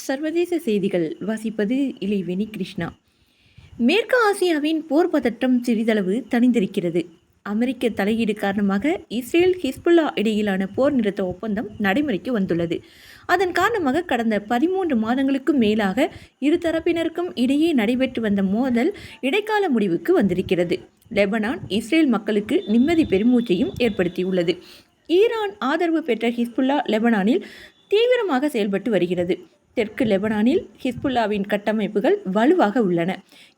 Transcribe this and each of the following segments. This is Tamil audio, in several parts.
சர்வதேச செய்திகள் வாசிப்பது இளைவேணி கிருஷ்ணா. மேற்கு ஆசியாவின் போர் பதற்றம் சிறிதளவு தணிந்திருக்கிறது. அமெரிக்க தலையீடு காரணமாக இஸ்ரேல் ஹிஸ்புல்லா இடையிலான போர் நிறுத்த ஒப்பந்தம் நடைமுறைக்கு வந்துள்ளது. அதன் காரணமாக கடந்த 13 மாதங்களுக்கும் மேலாக இருதரப்பினருக்கும் இடையே நடைபெற்று வந்த மோதல் இடைக்கால முடிவுக்கு வந்திருக்கிறது. லெபனான் இஸ்ரேல் மக்களுக்கு நிம்மதி பெருமூச்சையும் ஏற்படுத்தியுள்ளது. ஈரான் ஆதரவு பெற்ற ஹிஸ்புல்லா லெபனானில் தீவிரமாக செயல்பட்டு வருகிறது. தெற்கு லெபனானில் ஹிஸ்புல்லாவின் கட்டமைப்புகள் வலுவாக உள்ளன.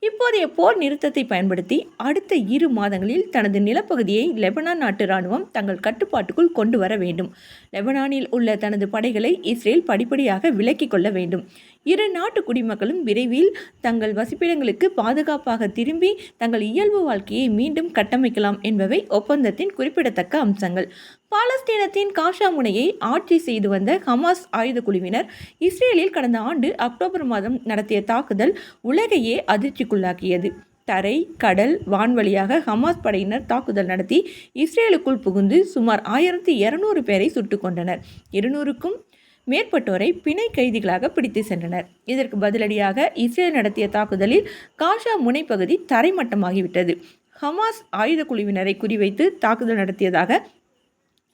இப்போதைய போர் நிறுத்தத்தை பயன்படுத்தி அடுத்த 2 மாதங்களில் தனது நிலப்பகுதியை லெபனான் நாட்டு இராணுவம் தங்கள் கட்டுப்பாட்டுக்குள் கொண்டு வர வேண்டும். லெபனானில் உள்ள தனது படைகளை இஸ்ரேல் படிப்படியாக விலக்கிக் கொள்ள வேண்டும். இரு நாட்டு குடிமக்களும் விரைவில் தங்கள் வசிப்பிடங்களுக்கு பாதுகாப்பாக திரும்பி தங்கள் இயல்பு வாழ்க்கையை மீண்டும் கட்டமைக்கலாம் என்பவை ஒப்பந்தத்தின் குறிப்பிடத்தக்க அம்சங்கள். பாலஸ்தீனத்தின் காஷா முனையை ஆட்சி செய்து வந்த ஹமாஸ் ஆயுத குழுவினர் இஸ்ரேலில் கடந்த ஆண்டு அக்டோபர் மாதம் நடத்திய தாக்குதல் உலகையே அதிர்ச்சிக்குள்ளாக்கியது. தரை, கடல், வான்வழியாக ஹமாஸ் படையினர் தாக்குதல் நடத்தி இஸ்ரேலுக்குள் புகுந்து சுமார் 1200 பேரை சுட்டுக் கொண்டனர். 200க்கும் மேற்பட்டோரை பிணை கைதிகளாக பிடித்து சென்றனர். இதற்கு பதிலடியாக இஸ்ரேல் நடத்திய தாக்குதலில் காஷா முனைப்பகுதி தரைமட்டமாகிவிட்டது. ஹமாஸ் ஆயுத குழுவினரை குறிவைத்து தாக்குதல் நடத்தியதாக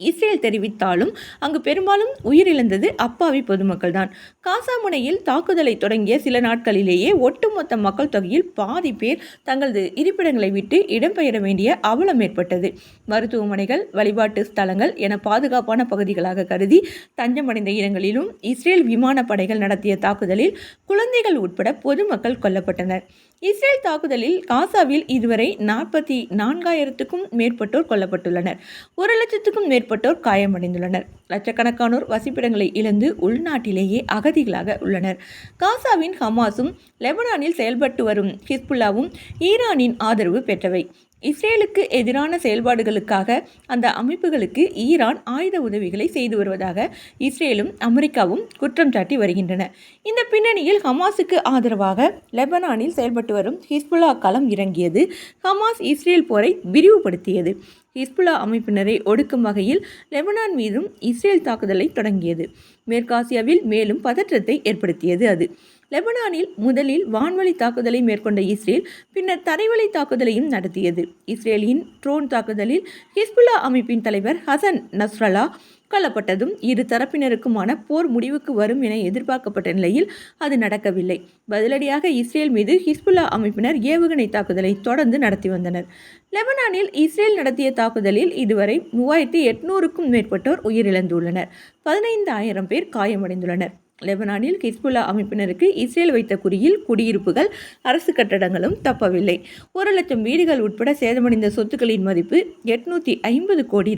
இஸ்ரேல் தெரிவித்தாலும் அங்கு பெரும்பாலும் உயிரிழந்தது அப்பாவி பொதுமக்கள் தான். காசா முனையில் தாக்குதலை தொடங்கிய சில நாட்களிலேயே ஒட்டுமொத்த மக்கள் தொகையில் பாதி பேர் தங்களது இருப்பிடங்களை விட்டு இடம்பெயர வேண்டிய அவலம் ஏற்பட்டது. மருத்துவமனைகள், வழிபாட்டு ஸ்தலங்கள் என பாதுகாப்பான பகுதிகளாக கருதி தஞ்சமடைந்த இடங்களிலும் இஸ்ரேல் விமானப்படைகள் நடத்திய தாக்குதலில் குழந்தைகள் உட்பட பொதுமக்கள் கொல்லப்பட்டனர். இஸ்ரேல் தாக்குதலில் காசாவில் இதுவரை 44,000க்கும் மேற்பட்டோர் கொல்லப்பட்டுள்ளனர். 1,00,000க்கும் மேற்பட்டோர் காயமடைந்துள்ளனர். லட்சக்கணக்கானோர் வசிப்பிடங்களை இழந்து உள்நாட்டிலேயே அகதிகளாக உள்ளனர். காசாவின் ஹமாஸும் லெபனானில் செயல்பட்டு வரும் ஹிஸ்புல்லாவும் ஈரானின் ஆதரவு பெற்றவை. இஸ்ரேலுக்கு எதிரான செயல்பாடுகளுக்காக அந்த அமைப்புகளுக்கு ஈரான் ஆயுத உதவிகளை செய்து வருவதாக இஸ்ரேலும் அமெரிக்காவும் குற்றம் சாட்டி வருகின்றன. இந்த பின்னணியில் ஹமாஸுக்கு ஆதரவாக லெபனானில் செயல்பட்டு வரும் ஹிஸ்புல்லா களம் இறங்கியது. ஹமாஸ் இஸ்ரேல் போரை விரிவுபடுத்தியது. ஹிஸ்புல்லா அமைப்பினரை ஒடுக்கும் வகையில் லெபனான் மீதும் இஸ்ரேல் தாக்குதலை தொடங்கியது. மேற்காசியாவில் மேலும் பதற்றத்தை ஏற்படுத்தியது. அது லெபனானில் முதலில் வான்வழி தாக்குதலை மேற்கொண்ட இஸ்ரேல் பின்னர் தரைவழி தாக்குதலையும் நடத்தியது. இஸ்ரேலின் ட்ரோன் தாக்குதலில் ஹிஸ்புல்லா அமைப்பின் தலைவர் ஹசன் நஸ்ரல்லா கொல்லப்பட்டதும் இரு தரப்பினருக்குமான போர் முடிவுக்கு வரும் என எதிர்பார்க்கப்பட்ட நிலையில் அது நடக்கவில்லை. பதிலடியாக இஸ்ரேல் மீது ஹிஸ்புல்லா அமைப்பினர் ஏவுகணை தாக்குதலை தொடர்ந்து நடத்தி வந்தனர். லெபனானில் இஸ்ரேல் நடத்திய தாக்குதலில் இதுவரை 3,800க்கும் மேற்பட்டோர் உயிரிழந்துள்ளனர். 15,000 பேர் காயமடைந்துள்ளனர். லெபனானில் ஹிஸ்புல்லா அமைப்பினருக்கு இஸ்ரேல் வைத்த குறியில் குடியிருப்புகள், அரசு கட்டடங்களும் தப்பவில்லை. 1,00,000 வீடுகள் உட்பட சேதமடைந்த சொத்துக்களின் மதிப்பு $850 கோடி.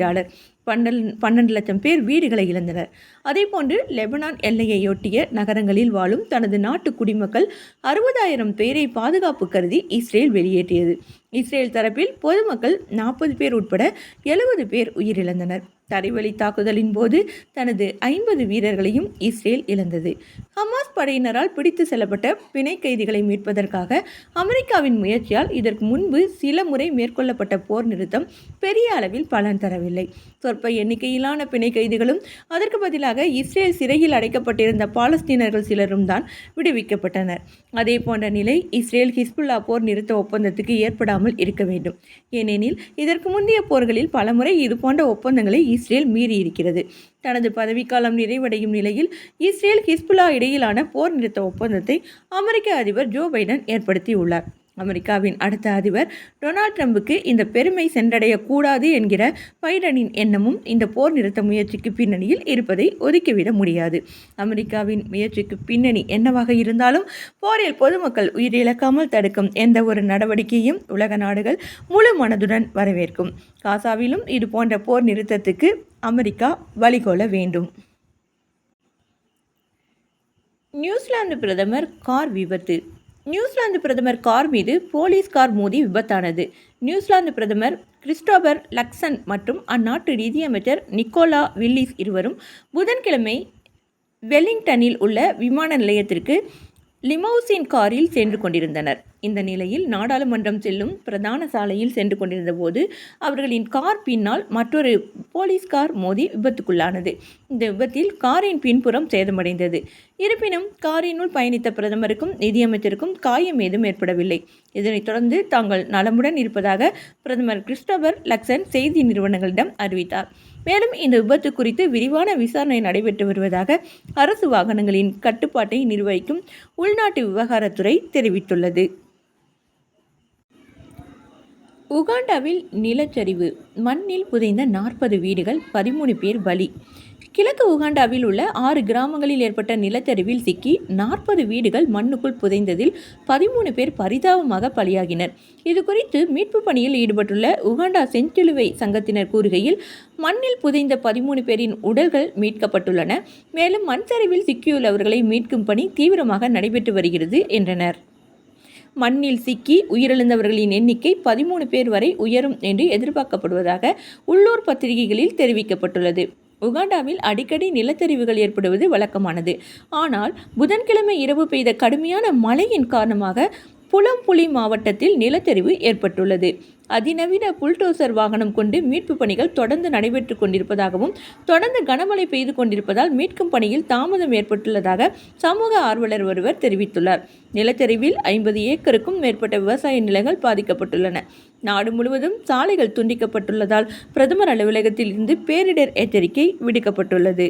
12 லட்சம் பேர் வீடுகளை இழந்தனர். அதேபோன்று லெபனான் எல்லையையொட்டிய நகரங்களில் வாழும் தனது நாட்டு குடிமக்கள் 60,000 பேரை பாதுகாப்பு கருதி இஸ்ரேல் வெளியேற்றியது. இஸ்ரேல் தரப்பில் பொதுமக்கள் 40 பேர் உட்பட 70 பேர் உயிரிழந்தனர். தரைவழி தாக்குதலின் போது தனது 50 வீரர்களையும் இஸ்ரேல் இழந்தது. ஹமாஸ் படையினரால் பிடித்து செல்லப்பட்ட பிணை கைதிகளை மீட்பதற்காக அமெரிக்காவின் முயற்சியால் இதற்கு முன்பு சில முறை மேற்கொள்ளப்பட்ட போர் நிறுத்தம் பெரிய அளவில் பலன் தரவில்லை. சொற்ப எண்ணிக்கையிலான பிணை கைதிகளும் அதற்கு பதிலாக இஸ்ரேல் சிறையில் அடைக்கப்பட்டிருந்த பாலஸ்தீனர்கள் சிலரும் தான் விடுவிக்கப்பட்டனர். அதே போன்ற நிலை இஸ்ரேல் ஹிஸ்புல்லா போர் நிறுத்த ஒப்பந்தத்துக்கு ஏற்படாமல் இருக்க வேண்டும். ஏனெனில் இதற்கு முந்தைய போர்களில் பலமுறை இதுபோன்ற ஒப்பந்தங்களை இஸ்ரேல் மீறியிருக்கிறது. தனது பதவிக்காலம் நிறைவடையும் நிலையில் இஸ்ரேல் ஹிஸ்புல்லா இடையிலான போர் நிறுத்த ஒப்பந்தத்தை அமெரிக்க அதிபர் ஜோ பைடன் ஏற்படுத்தியுள்ளார். அமெரிக்காவின் அடுத்த அதிபர் டொனால்ட் ட்ரம்புக்கு இந்த பெருமை சென்றடையக்கூடாது என்கிற பைடனின் எண்ணமும் இந்த போர் நிறுத்த முயற்சிக்கு பின்னணியில் இருப்பதை ஒதுக்கிவிட முடியாது. அமெரிக்காவின் முயற்சிக்கு பின்னணி என்னவாக இருந்தாலும் போரில் பொதுமக்கள் உயிரிழக்காமல் தடுக்கும் எந்த ஒரு நடவடிக்கையும் உலக நாடுகள் முழு மனதுடன் வரவேற்கும். காசாவிலும் இது போன்ற போர் நிறுத்தத்துக்கு அமெரிக்கா வழிகோல வேண்டும். நியூசிலாந்து பிரதமர் கார் விபத்து. நியூசிலாந்து பிரதமர் கார் மீது போலீஸ் கார் மோதி விபத்தானது. நியூசிலாந்து பிரதமர் கிறிஸ்டோபர் லக்சன் மற்றும் அந்நாட்டு நிதியமைச்சர் நிக்கோலா வில்லிஸ் இருவரும் புதன்கிழமை வெலிங்டனில் உள்ள விமான நிலையத்திற்கு லிமௌசின் காரில் சென்று கொண்டிருந்தனர். இந்த நிலையில் நாடாளுமன்றம் செல்லும் பிரதான சாலையில் சென்று கொண்டிருந்த போது அவர்களின் கார் பின்னால் மற்றொரு போலீஸ் கார் மோதி விபத்துக்குள்ளானது. இந்த விபத்தில் காரின் பின்புறம் சேதமடைந்தது. இருப்பினும் காரினுள் பயணித்த பிரதமருக்கும் நிதியமைச்சருக்கும் காயம் ஏதும் ஏற்படவில்லை. இதனைத் தொடர்ந்து தாங்கள் நலமுடன் இருப்பதாக பிரதமர் கிறிஸ்டோபர் லக்சன் செய்தி நிறுவனங்களிடம் அறிவித்தார். மேலும் இந்த விபத்து குறித்து விரிவான விசாரணை நடைபெற்று வருவதாக அரசு வாகனங்களின் கட்டுப்பாட்டை நிர்வகிக்கும் உள்நாட்டு விவகாரத்துறை தெரிவித்துள்ளது. உகாண்டாவில் நிலச்சரிவு, மண்ணில் புதைந்த 40 வீடுகள், 13 பேர் பலி. கிழக்கு உகாண்டாவில் உள்ள 6 கிராமங்களில் ஏற்பட்ட நிலச்சரிவில் சிக்கி 40 வீடுகள் மண்ணுக்குள் புதைந்ததில் 13 பேர் பரிதாபமாக பலியாகினர். இதுகுறித்து மீட்பு பணியில் ஈடுபட்டுள்ள உகாண்டா செஞ்சிலுவை சங்கத்தினர் கூறுகையில், மண்ணில் புதைந்த 13 பேரின் உடல்கள் மீட்கப்பட்டுள்ளன. மேலும் மண் சரிவில் சிக்கியுள்ளவர்களை மீட்கும் பணி தீவிரமாக நடைபெற்று வருகிறது என்றனர். மண்ணில் சிக்கி உயிரிழந்தவர்களின் எண்ணிக்கை 13 பேர் வரை உயரும் என்று எதிர்பார்க்கப்படுவதாக உள்ளூர் பத்திரிகைகளில் தெரிவிக்கப்பட்டுள்ளது. உகாண்டாவில் அடிக்கடி நிலச்சரிவுகள் ஏற்படுவது வழக்கமானது. ஆனால் புதன்கிழமை இரவு பெய்த கடுமையான மழையின் காரணமாக புலம்புலி மாவட்டத்தில் நிலச்சரிவு ஏற்பட்டுள்ளது. அதிநவீன புல்டோசர் வாகனம் கொண்டு மீட்பு பணிகள் தொடர்ந்து நடைபெற்று கொண்டிருப்பதாகவும், தொடர்ந்து கனமழை பெய்து கொண்டிருப்பதால் மீட்கும் பணியில் தாமதம் ஏற்பட்டுள்ளதாக சமூக ஆர்வலர் ஒருவர் தெரிவித்துள்ளார். நிலச்சரிவில் 50 ஏக்கருக்கும் மேற்பட்ட விவசாய நிலங்கள் பாதிக்கப்பட்டுள்ளன. நாடு முழுவதும் சாலைகள் துண்டிக்கப்பட்டுள்ளதால் பிரதமர் அலுவலகத்தில் இருந்து பேரிடர் எச்சரிக்கை விடுக்கப்பட்டுள்ளது.